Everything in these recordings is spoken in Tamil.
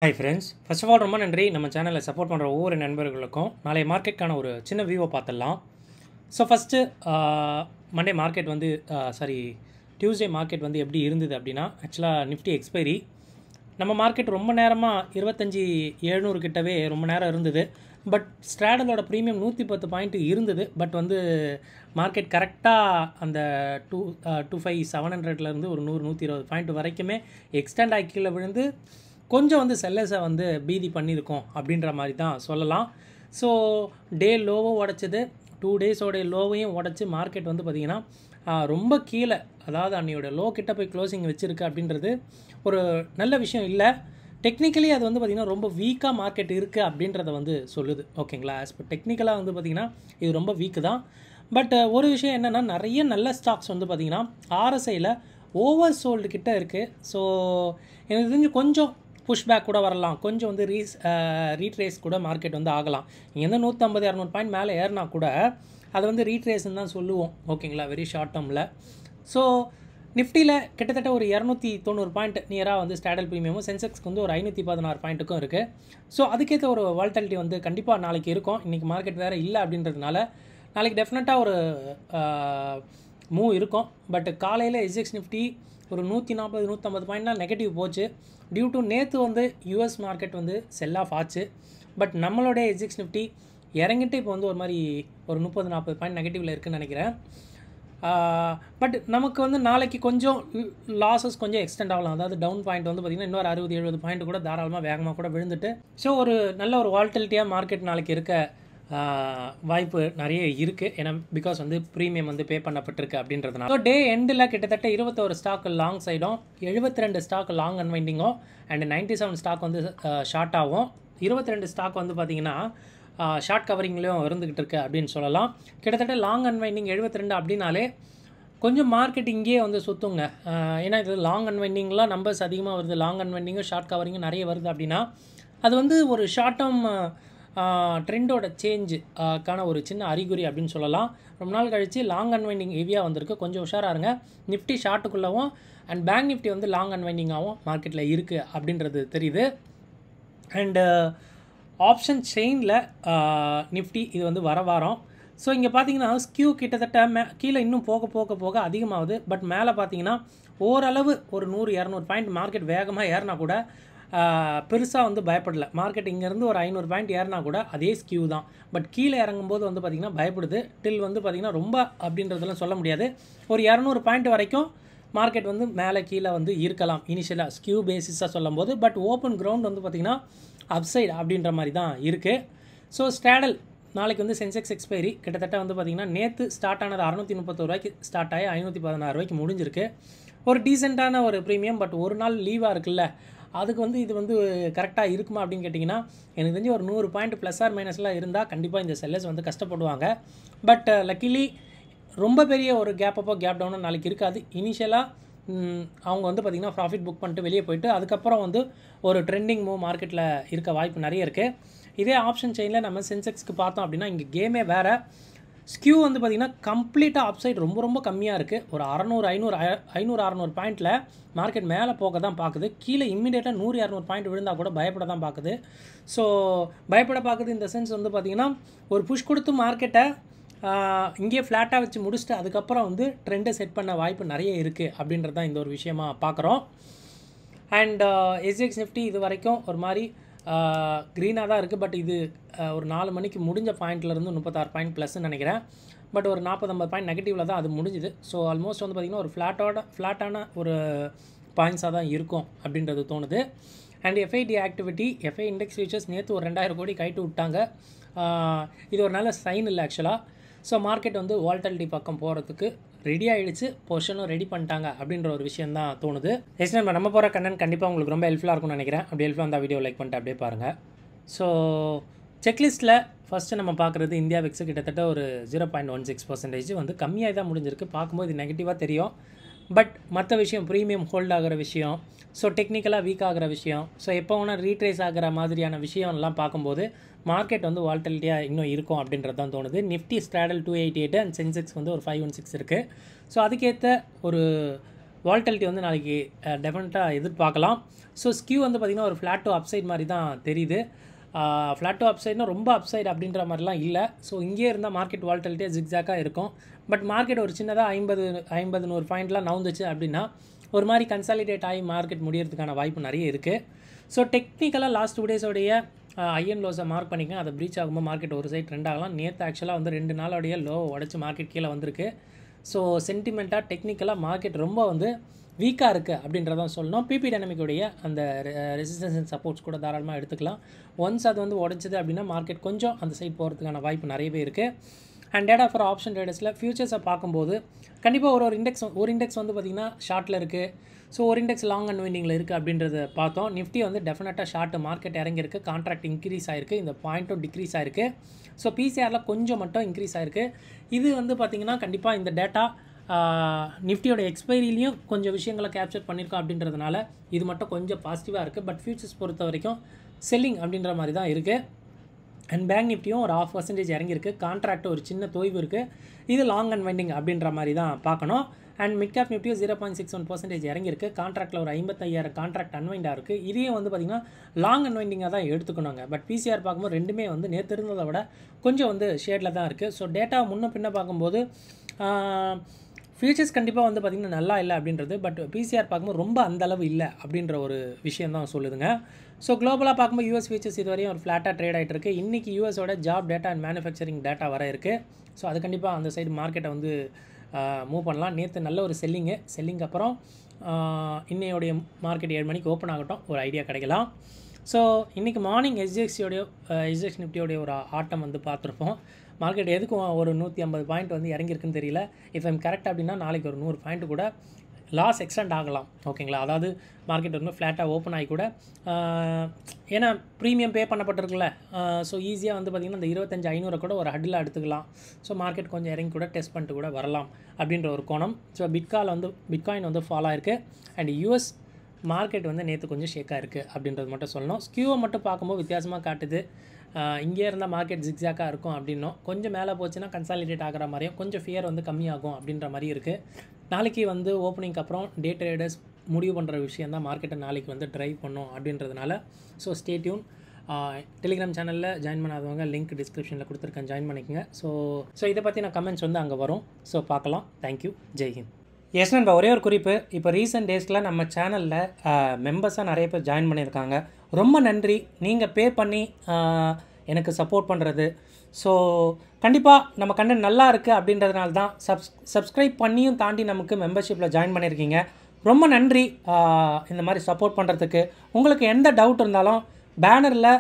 Hi friends, first of all ரொம்ப நன்றி நம்ம சேனலை சப்போர்ட் பண்ணுற ஒவ்வொரு நண்பர்களுக்கும். நாளைய மார்க்கெட்டுக்கான ஒரு சின்ன வியூவை பார்த்துடலாம். ஸோ ஃபஸ்ட்டு மண்டே மார்க்கெட் வந்து டியூஸ்டே மார்க்கெட் வந்து எப்படி இருந்தது அப்படின்னா, ஆக்சுவலாக நிஃப்டி எக்ஸ்பைரி நம்ம மார்க்கெட் ரொம்ப நேரமாக 25,700 கிட்டவே ரொம்ப நேரம் இருந்தது. பட் ஸ்ட்ராடலோட ப்ரீமியம் 110 பாயிண்ட் இருந்தது. பட் வந்து மார்க்கெட் கரெக்டாக அந்த 25,700லேருந்து ஒரு 100-120 பாயிண்ட் வரைக்குமே எக்ஸ்டெண்ட் ஆகி கீழே விழுந்து கொஞ்சம் வந்து செல்லர்ஸை வந்து பீதி பண்ணியிருக்கோம் அப்படின்ற மாதிரி தான் சொல்லலாம். ஸோ டே லோவும் உடச்சிது, 2 டேஸோடைய லோவையும் உடச்சி மார்க்கெட் வந்து பார்த்திங்கன்னா ரொம்ப கீழே, அதாவது அன்னையோட லோ கிட்ட போய் க்ளோசிங் வச்சுருக்கு அப்படின்றது ஒரு நல்ல விஷயம் இல்லை. டெக்னிக்கலி அது வந்து பார்த்திங்கன்னா ரொம்ப வீக்காக மார்க்கெட் இருக்குது அப்படின்றத வந்து சொல்லுது. ஓகேங்களா, ஆஸ் பர் டெக்னிக்கலாக வந்து பார்த்திங்கன்னா இது ரொம்ப வீக்கு தான். பட் ஒரு விஷயம் என்னென்னா, நிறைய நல்ல ஸ்டாக்ஸ் வந்து பார்த்திங்கன்னா RSIயில் ஓவர் சோல்டு கிட்ட இருக்குது. ஸோ எனக்கு தெரிஞ்சு கொஞ்சம் புஷ்பேக் கூட வரலாம், கொஞ்சம் வந்து ரீட்ரேஸ் கூட மார்க்கெட் வந்து ஆகலாம். இங்கேருந்து 150-200 பாயிண்ட் மேலே ஏறினா கூட அதை வந்து ரீட்ரேஸ்ன்னு தான் சொல்லுவோம். ஓகேங்களா, வெரி ஷார்ட் டேர்மில். ஸோ நிஃப்டியில் கிட்டத்தட்ட ஒரு 290 பாயிண்ட் நியராக வந்து ஸ்டாடல் ப்ரீமியமும், சென்செக்ஸ்க்கு வந்து ஒரு 516 பாயிண்ட்டுக்கும் இருக்குது. ஸோ அதுக்கேற்ற ஒரு வால்டாலிட்டி வந்து கண்டிப்பாக நாளைக்கு இருக்கும். இன்றைக்கி மார்க்கெட் வேறு இல்லை அப்படின்றதுனால நாளைக்கு டெஃபினட்டாக ஒரு மூவ் இருக்கும். பட் காலையில் எஸ்எக்ஸ் நிஃப்டி ஒரு 140-150 பாயிண்ட்லாம் நெகட்டிவ் போச்சு. டியூ டு நேற்று வந்து யூஎஸ் மார்க்கெட் வந்து செல் ஆஃப் ஆச்சு. பட் நம்மளுடைய எஸ்எக்ஸ் நிஃப்டி இறங்கிட்டு இப்போ வந்து ஒரு மாதிரி ஒரு 30-40 பாயிண்ட் நெகட்டிவில் இருக்குதுன்னு நினைக்கிறேன். பட் நமக்கு வந்து நாளைக்கு கொஞ்சம் லாஸஸ் கொஞ்சம் எக்ஸ்டெண்ட் ஆகலாம். அதாவது டவுன் பாயிண்ட் வந்து பார்த்திங்கன்னா இன்னொரு 60-70 பாயிண்ட் கூட தாராளமாக வேகமாக கூட விழுந்துட்டு, ஸோ ஒரு நல்ல ஒரு வால்டிலிட்டியாக மார்க்கெட் நாளைக்கு இருக்க வாய்ப்பு நிறைய இருக்குது. ஏன்னா பிகாஸ் வந்து ப்ரீமியம் வந்து பே பண்ணப்பட்டிருக்கு அப்படின்றதுனால. ஸோ டே எண்டில் கிட்டத்தட்ட 21 ஸ்டாக் லாங் சைடும், 72 ஸ்டாக் லாங் அன்வைண்டிங்கும், அண்ட் 97 ஸ்டாக் வந்து ஷார்ட் ஆகும். 22 ஸ்டாக் வந்து பார்த்திங்கன்னா ஷார்ட் கவரிங்லேயும் இருந்துக்கிட்டு இருக்கு அப்படின்னு சொல்லலாம். கிட்டத்தட்ட லாங் அன்வைண்டிங் 72 அப்படின்னாலே கொஞ்சம் மார்க்கெட் இங்கேயே வந்து சுற்றுங்க. ஏன்னா இது லாங் அன்வைண்டிங்லாம் நம்பர்ஸ் அதிகமாக வருது, லாங் அன்வைண்டிங்கும் ஷார்ட் கவரிங்கும் நிறைய வருது அப்படின்னா அது வந்து ஒரு ஷார்ட் டேர்ம் ட்ரெண்டோட சேஞ்சுக்கான ஒரு சின்ன அறிகுறி அப்படின்னு சொல்லலாம். ரொம்ப நாள் கழித்து லாங் அன்வைண்டிங் ஹெவியாக வந்திருக்கு. கொஞ்சம் உஷாராக இருங்க. நிஃப்டி ஷார்ட்டுக்குள்ளவும் அண்ட் பேங்க் நிஃப்டி வந்து லாங் அன்வைண்டிங்காகவும் மார்க்கெட்டில் இருக்குது அப்படின்றது தெரியுது. அண்டு ஆப்ஷன் செயினில் நிஃப்டி இது வந்து வர வாரம். ஸோ இங்கே பார்த்தீங்கன்னா ஸ்கியூ கிட்டத்தட்ட கீழே இன்னும் போக அதிகமாகுது. பட் மேலே பார்த்தீங்கன்னா ஓரளவு ஒரு 100-200 பாயிண்ட் மார்க்கெட் வேகமாக ஏறினா கூட பெருசாக வந்து பயப்படலை. மார்க்கெட் இங்கேருந்து ஒரு 500 பாயிண்ட் ஏறினா கூட அதே ஸ்கியூ தான். பட் கீழே இறங்கும்போது வந்து பார்த்திங்கன்னா பயப்படுது. டில் வந்து பார்த்திங்கன்னா ரொம்ப அப்படின்றதெல்லாம் சொல்ல முடியாது. ஒரு 200 பாயிண்ட் வரைக்கும் மார்க்கெட் வந்து மேலே கீழே வந்து இருக்கலாம் இனிஷியலாக ஸ்கியூ பேசிஸாக சொல்லும் போது. பட் ஓப்பன் கிரவுண்ட் வந்து பார்த்திங்கன்னா அப்சைட் அப்படின்ற மாதிரி தான் இருக்குது. ஸோ ஸ்டாடல் நாளைக்கு வந்து சென்செக்ஸ் எக்ஸ்பைரி கிட்டத்தட்ட வந்து பார்த்திங்கன்னா நேற்று ஸ்டார்ட் ஆனது 631 ரூபாய்க்கு ஸ்டார்ட் ஆகி 516 ரூபாய்க்கு முடிஞ்சிருக்கு. ஒரு டீசெண்டான ஒரு ப்ரீமியம். பட் ஒரு நாள் லீவாக இருக்குல்ல, அதுக்கு வந்து இது வந்து கரெக்டாக இருக்குமா அப்படின்னு கேட்டிங்கன்னா எனக்கு தெரிஞ்சு ஒரு 100 பாயிண்ட் ப்ளஸ் ஆர் மைனஸ்லாம் இருந்தால் கண்டிப்பாக இந்த செல்லர்ஸ் வந்து கஷ்டப்படுவாங்க. பட் லக்கிலி ரொம்ப பெரிய ஒரு கேப் அப்போ கேப் டவுனும் நாளைக்கு இருக்காது. இனிஷியலாக அவங்க வந்து பார்த்திங்கன்னா ப்ராஃபிட் புக் பண்ணிட்டு வெளியே போயிட்டு அதுக்கப்புறம் வந்து ஒரு ட்ரெண்டிங் மூவ் மார்க்கெட்டில் இருக்க வாய்ப்பு நிறைய இருக்குது. இதே ஆப்ஷன் செயினில் நம்ம சென்செக்ஸ்க்கு பார்த்தோம் அப்படின்னா இங்கே கேமே வேறு. ஸ்கியூ வந்து பார்த்திங்கன்னா கம்ப்ளீட்டாக அப்சைட் ரொம்ப கம்மியாக இருக்குது. ஒரு 500-600 பாயிண்டில் மார்க்கெட் மேலே போக தான் பார்க்குது. கீழே இம்மிடியேட்டாக 100-200 பாயிண்ட் விழுந்தால் கூட பயப்பட தான் பார்க்குது. ஸோ பயப்பட பார்க்குது இந்த சென்ஸ் வந்து பார்த்திங்கன்னா ஒரு புஷ் கொடுத்து மார்க்கெட்டை இங்கேயே ஃப்ளாட்டாக வச்சு முடிச்சுட்டு அதுக்கப்புறம் வந்து ட்ரெண்டை செட் பண்ண வாய்ப்பு நிறைய இருக்குது அப்படின்றது தான் இந்த ஒரு விஷயமாக பார்க்குறோம். அண்ட் எஸ்எக்ஸ் நிஃப்டி இது வரைக்கும் ஒரு மாதிரி க்ரீனாக தான் இருக்குது. பட் இது ஒரு 4 மணிக்கு முடிஞ்ச பாயிண்ட்லேருந்து 36 பாயிண்ட் ப்ளஸ்ன்னு நினைக்கிறேன். பட் ஒரு 40-50 பாயிண்ட் நெகட்டிவில் தான் அது முடிஞ்சுது. ஸோ ஆல்மோஸ்ட் வந்து பார்த்திங்கன்னா ஒரு ஃப்ளாட்டான ஒரு பாயிண்ட்ஸாக தான் இருக்கும் அப்படின்றது தோணுது. And FID activity, FI index futures நேற்று ஒரு 2000 கோடி கைட்டு விட்டாங்க. இது ஒரு நல்ல சைன் இல்லை ஆக்சுவலாக. ஸோ மார்க்கெட் வந்து வால்டாலிட்டி பக்கம் போகிறதுக்கு ரெடி ஆகிடுச்சு, பொசிஷனும் ரெடி பண்ணிட்டாங்க அப்படின்ற ஒரு விஷயம் தான் தோணுது. எஸ் நம்ம போகிற கண்டென்ட் கண்டிப்பாக உங்களுக்கு ரொம்ப ஹெல்ப்ஃபுல்லாக இருக்கும்னு நினைக்கிறேன். அப்படி ஹெல்ப்ஃபுல்லாக இருந்தால் வீடியோ லைக் பண்ணிட்டு அப்படியே பாருங்கள். ஸோ செக்லிஸ்ட்டில் ஃபஸ்ட்டு நம்ம பார்க்குறது இந்தியா விக்ஸ் கிட்டத்தட்ட ஒரு 0.16% வந்து கம்மியாக தான் முடிஞ்சிருக்கு. பார்க்கும்போது இது நெகட்டிவாக தெரியும். பட் மற்ற விஷயம் ப்ரீமியம் ஹோல்ட் ஆகிற விஷயம், ஸோ டெக்னிக்கலாக வீக் ஆகிற விஷயம், ஸோ எப்போ வேணால் ரீட்ரேஸ் ஆகிற மாதிரியான விஷயம்லாம் பார்க்கும்போது மார்க்கெட் வந்து வால்டிலிட்டியாக இன்னும் இருக்கும் அப்படின்றது தான் தோணுது. நிஃப்டி ஸ்ட்ராடல் 288 அண்ட் சென்செக்ஸ் வந்து ஒரு 516 இருக்குது. ஸோ அதுக்கேற்ற ஒரு வால்டலிட்டி வந்து நாளைக்கு டெஃபினட்டாக எதிர்பார்க்கலாம். ஸோ ஸ்கியூ வந்து பார்த்திங்கன்னா ஒரு ஃப்ளாட் டு அப்சைட் மாதிரி தான் தெரியுது. ஃப்ளாட் டு அப்சைட்னா ரொம்ப அப்சைட் அப்படின்ற மாதிரிலாம் இல்லை. ஸோ இங்கேயே இருந்தால் மார்க்கெட் வால்டலிட்டியாக ஜிக்ஸாக்காக இருக்கும். பட் மார்க்கெட் ஒரு சின்னதாக 50-100 பாயிண்ட்லாம் நவுந்துச்சு அப்படின்னா ஒரு மாதிரி கன்சாலிடேட் ஆகி மார்க்கெட் முடியறதுக்கான வாய்ப்பு நிறைய இருக்குது. ஸோ டெக்னிக்கலாக லாஸ்ட் 2 டேஸோடைய ஐஎன் லோஸை மார்க் பண்ணிக்கங்க. அதை ப்ரீச் ஆகும்போது மார்க்கெட் ஒரு சைட் ட்ரெண்ட் ஆகலாம். நேற்று ஆக்சுவலாக வந்து 2 நாளோடைய லோ உடச்சி மார்க்கெட் கீழே வந்திருக்கு. ஸோ சென்டிமெண்ட்டாக டெக்னிக்கலாக மார்க்கெட் ரொம்ப வந்து வீக்காக இருக்குது அப்படின்றதான் சொல்லணும். பிபி டைனமிக்குடைய அந்த ரெசிஸ்டன்ஸ் அண்ட் சப்போர்ட்ஸ் கூட தாராளமாக எடுத்துக்கலாம். ஒன்ஸ் அது வந்து உடச்சிது அப்படின்னா மார்க்கெட் கொஞ்சம் அந்த சைட் போகிறதுக்கான வாய்ப்பு நிறையவே இருக்குது. அண்ட் டேட்டா ஃபார் ஆப்ஷன் ட்ரேடர்ஸில் ஃபியூச்சர்ஸை பார்க்கும்போது கண்டிப்பாக ஒரு இண்டெக்ஸ் வந்து பார்த்திங்கன்னா ஷார்ட்டில் இருக்குது. ஸோ ஒரு இண்டெக்ஸ் லாங் அண்ட் வெண்டிங்கில் இருக்குது அப்படின்றத பார்த்தோம். நிஃப்டி வந்து டெஃபினட்டாக ஷார்ட் மார்க்கெட் இறங்கியிருக்கு. கான்ட்ராக்ட் இன்க்ரீஸ் ஆகிருக்கு. இந்த பாயிண்ட்டும் டிக்ரீஸ் ஆகிருக்கு. ஸோ பிசிஆரில் கொஞ்சம் மட்டும் இன்க்ரீஸ் ஆகிருக்கு. இது வந்து பார்த்திங்கன்னா கண்டிப்பாக இந்த டேட்டா நிஃப்டியோட எக்ஸ்பைரிலையும் கொஞ்சம் விஷயங்களை கேப்சர் பண்ணியிருக்கோம் அப்படின்றதுனால இது மட்டும் கொஞ்சம் பாசிட்டிவாக இருக்குது. பட் ஃபியூச்சர்ஸ் பொறுத்த வரைக்கும் செல்லிங் அப்படின்ற மாதிரி தான் இருக்குது. அண்ட் பேங்க் நிஃப்டியும் ஒரு 0.5% இறங்கியிருக்கு. கான்ட்ராக்ட் ஒரு சின்ன தொய்வு இருக்குது. இது லாங் அண்ட் வெண்டிங் அப்படின்ற மாதிரி தான் பார்க்கணும். அண்ட் மிட் கேப் நிஃப்டியும் 0.61% இறங்கியிருக்கு. கான்ட்ராக்டில் ஒரு 55,000 கான்ட்ராக்ட் அன்வைண்டாக இருக்குது. இதையும் வந்து பார்த்திங்கன்னா லாங் அன்வைண்டிங்காக தான் எடுத்துக்கணுங்க. பட் பிசிஆர் பார்க்கும்போது ரெண்டுமே வந்து நேற்று இருந்ததை விட கொஞ்சம் வந்து ஷேடில் தான் இருக்குது. ஸோ டேட்டா முன்ன பின்ன பார்க்கும்போது ஃபியூச்சர்ஸ் கண்டிப்பாக வந்து பார்த்திங்கன்னா நல்லா இல்லை அப்படின்றது. பட் பிசிஆர் பார்க்கும்போது ரொம்ப அந்தளவு இல்லை அப்படின்ற ஒரு விஷயம் தான் சொல்லுதுங்க. ஸோ குளோபலாக பார்க்கும்போது யூஎஸ் ஃபியூச்சர்ஸ் இதுவரையும் ஒரு ஃப்ளாட்டாக ட்ரேட் ஆகிட்டு இருக்குது. இன்றைக்கி யூஎஸோட job data and manufacturing data வர இருக்குது. ஸோ அது கண்டிப்பாக அந்த சைடு மார்க்கெட்டை வந்து மூவ் பண்ணலாம். நேற்று நல்ல ஒரு செல்லிங் அப்புறம் இன்னையோடைய மார்க்கெட் 7 மணிக்கு ஓப்பன் ஆகட்டும், ஒரு ஐடியா கிடைக்கலாம். ஸோ இன்றைக்கி மார்னிங் எஸ்ஜிஎக்ஸ் நிஃப்டியோடைய ஒரு ஆட்டம் வந்து பார்த்துருப்போம். மார்க்கெட் எதுக்கும் ஒரு 150 பாயிண்ட் வந்து இறங்கியிருக்குன்னு தெரியல. இஃப் ஐம் கரெக்ட் அப்படின்னா நாளைக்கு ஒரு 100 பாயிண்ட் கூட லாஸ் எக்ஸ்டெண்ட் ஆகலாம். ஓகேங்களா? அதாவது மார்க்கெட் வந்து ஃப்ளாட்டாக ஓப்பன் ஆகி கூட ஏன்னா ப்ரீமியம் பே பண்ணப்பட்டிருக்குல்ல. ஸோ ஈஸியாக வந்து பார்த்திங்கன்னா இந்த 25,500 கூட ஒரு ஹட்டில் எடுத்துக்கலாம். ஸோ மார்க்கெட் கொஞ்சம் இறங்கி கூட டெஸ்ட் பண்ணிட்டு கூட வரலாம் அப்படின்ற ஒரு கோணம். ஸோ பிட்காயின் வந்து ஃபாலோ ஆயிருக்கு. அண்ட் யூஎஸ் மார்க்கெட் வந்து நேற்று கொஞ்சம் ஷேக்காக இருக்குது அப்படின்றது மட்டும் சொல்லணும். ஸ்கியூவை மட்டும் பார்க்கும்போது வித்தியாசமாக காட்டுது. இங்கே இருந்தால் மார்க்கெட் ஜிக்ஸாக்காக இருக்கும் அப்படின்னும், கொஞ்சம் மேலே போச்சுன்னா கன்சாலிடேட் ஆகிற மாதிரியும், கொஞ்சம் ஃபியர் வந்து கம்மியாகும் அப்படின்ற மாதிரி இருக்குது. நாளைக்கு வந்து ஓப்பனிங்க்கு அப்புறம் டே ட்ரேடர்ஸ் முடிவு பண்ணுற விஷயம் தான் மார்க்கெட்டை நாளைக்கு வந்து ட்ரைவ் பண்ணும் அப்படின்றதுனால. So stay tune. டெலிகிராம் சேனலில் ஜாயின் பண்ணாதவங்க லிங்க் டிஸ்கிரிப்ஷனில் கொடுத்துருக்கேன், ஜாயின் பண்ணிக்கோங்க. ஸோ இதை பற்றி நான் கமெண்ட்ஸ் வந்து அங்கே வரும். ஸோ பார்க்கலாம். தேங்க்யூ. ஜெய்ஹிந்த். எஸ் நண்பா, ஒரே ஒரு குறிப்பு. இப்போ ரீசெண்ட் டேஸில் நம்ம சேனலில் மெம்பர்ஸாக நிறைய பேர் ஜாயின் பண்ணியிருக்காங்க. ரொம்ப நன்றி. நீங்கள் பே பண்ணி எனக்கு சப்போர்ட் பண்ணுறது. ஸோ கண்டிப்பாக நம்ம கண்டென்ட் நல்லா இருக்குது அப்படின்றதுனால தான் சப்ஸ்கிரைப் பண்ணியும் தாண்டி நமக்கு மெம்பர்ஷிப்பில் ஜாயின் பண்ணியிருக்கீங்க. ரொம்ப நன்றி இந்த மாதிரி சப்போர்ட் பண்ணுறதுக்கு. உங்களுக்கு எந்த டவுட் இருந்தாலும் பேனரில்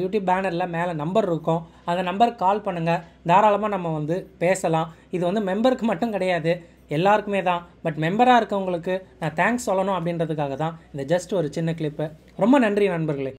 யூடியூப் பேனரில் மேலே நம்பர் இருக்கும். அந்த நம்பருக்கு கால் பண்ணுங்கள். தாராளமாக நம்ம வந்து பேசலாம். இது வந்து மெம்பருக்கு மட்டும் கிடையாது, எல்லாருக்குமே தான். பட் மெம்பராக இருக்கவங்களுக்கு நான் தேங்க்ஸ் சொல்லணும் அப்படின்றதுக்காக தான் இந்த ஜஸ்ட் ஒரு சின்ன கிளிப்பு. ரொம்ப நன்றி நண்பர்களே.